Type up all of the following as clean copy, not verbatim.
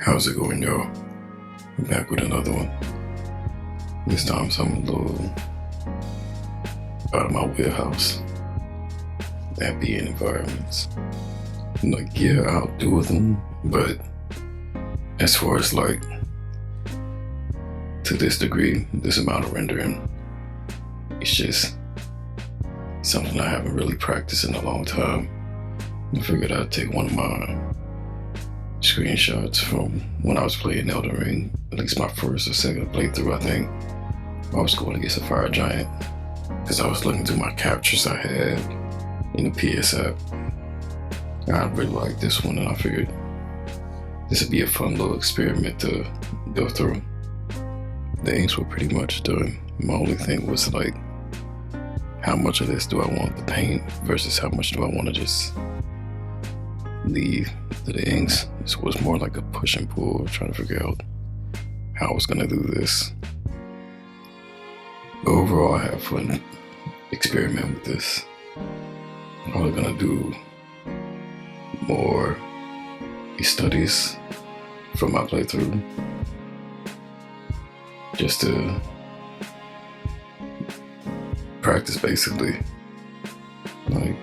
How's it going, y'all? I'm back with another one. This time something a little out of my wheelhouse. That being environments. Like, yeah, I'll do with them, but as far as like, to this degree, this amount of rendering, it's just something I haven't really practiced in a long time. I figured I'd take one of my screenshots from when I was playing Elden Ring, at least my first or second playthrough, I think. I was going against a fire giant because I was looking through my captures I had in the PS app. I really liked this one, and I figured this would be a fun little experiment to go through. The inks were pretty much done. My only thing was like, how much of this do I want to paint versus how much do I want to just leave to the inks. This was more like a push and pull, trying to figure out how I was gonna do this. But overall, I had fun experimenting with this. I'm probably gonna do more studies from my playthrough, just to practice, basically. Like,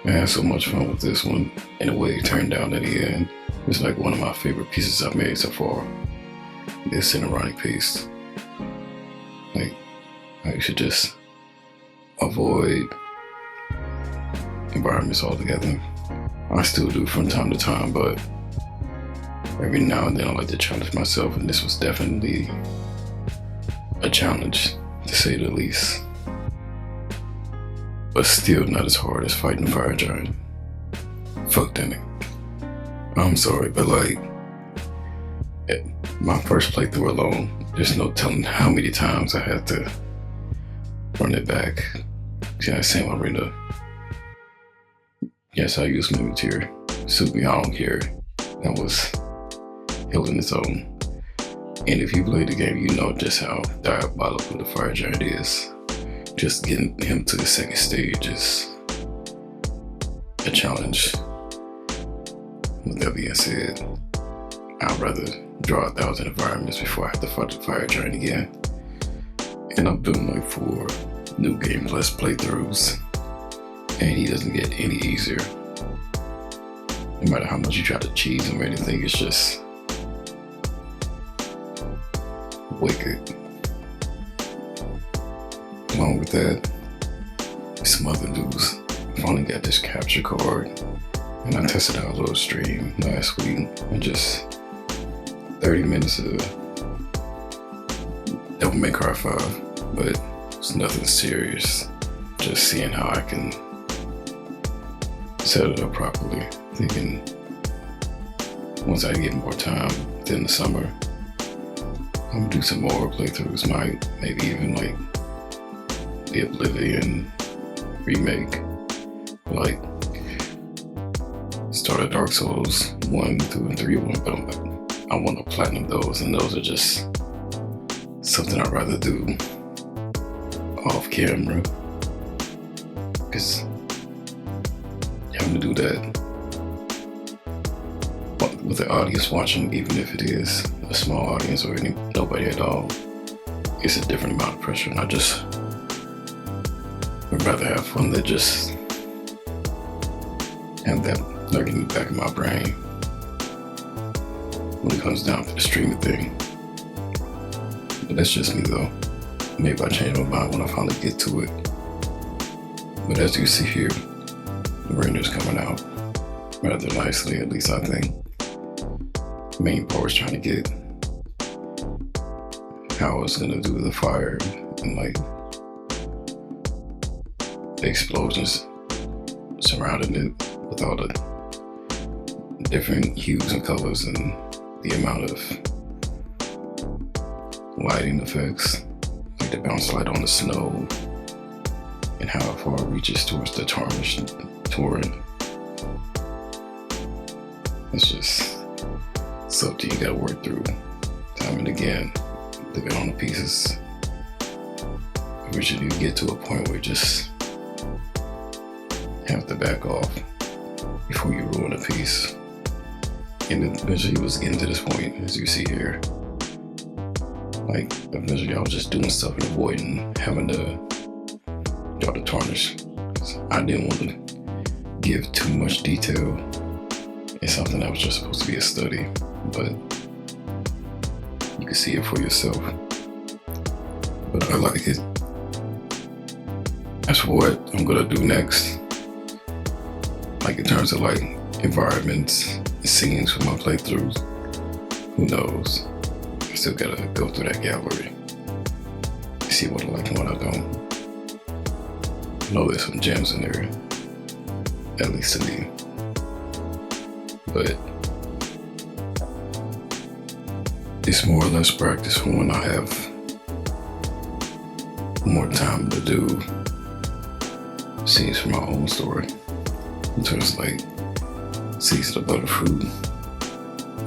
I had so much fun with this one, and the way it turned out at the end. It's like one of my favorite pieces I've made so far. This ironic piece. Like, I should just avoid environments altogether. I still do from time to time, but every now and then I like to challenge myself, and this was definitely a challenge, to say the least. But still not as hard as fighting a fire giant. Fuck that nigga. I'm sorry, but like, my first playthrough alone, there's no telling how many times I had to run it back. See, I same arena. Yes, I used my material. Suit me, I don't care. That was held in its own. And if you play the game, you know just how diabolical the fire giant is. Just getting him to the second stage is a challenge. With that being said, I'd rather draw 1,000 environments before I have to fight the fire giant again. And I'm doing like 4 new game plus playthroughs, and he doesn't get any easier. No matter how much you try to cheese him or anything, it's just wicked. Along with that, some other news. I finally got this capture card, and I tested out a little stream last week, and just 30 minutes of Devil May Cry 5, but it's nothing serious. Just seeing how I can set it up properly. Thinking once I get more time within the summer, I'm gonna do some more playthroughs, maybe even like the Oblivion remake, like start at Dark Souls 1, 2, and 3 one, but I'm like, I want to platinum those, and those are just something I'd rather do off camera, because having to do that with the audience watching, even if it is a small audience or nobody at all, it's a different amount of pressure, and I just would rather have fun than just have that lurking in the back of my brain when it comes down to the streaming thing. But that's just me though. Maybe I change my mind when I finally get to it. But as you see here, the render's coming out rather nicely, at least I think. The main part is trying to get how I was gonna do the fire and like the explosions surrounding it with all the different hues and colors and the amount of lighting effects, like the bounce light on the snow and how far it reaches towards the tarnished torrent. It's just something you gotta work through time and again, living on the pieces. Eventually you get to a point where you just have to back off before you ruin a piece. And eventually it was getting to this point, as you see here. Like, eventually I was just doing stuff and avoiding having to draw the tarnish. I didn't want to give too much detail in something that was just supposed to be a study, but you can see it for yourself. But I like it. That's what I'm gonna do next. Like in terms of like environments, scenes for my playthroughs, who knows? I still gotta go through that gallery, see what I like and what I don't. I know there's some gems in there, at least to me. But it's more or less practice for when I have more time to do scenes from my own story. In terms of like Seeds of the Butterfruit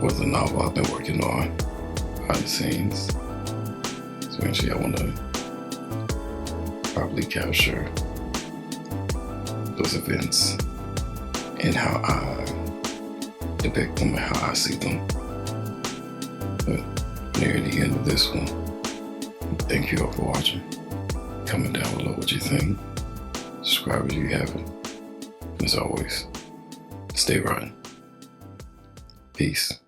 was a novel I've been working on behind the scenes. So eventually I want to probably capture those events and how I depict them and how I see them. But near the end of this one, thank you all for watching. Comment down below what you think. Subscribe if you haven't. As always, stay rotten. Peace.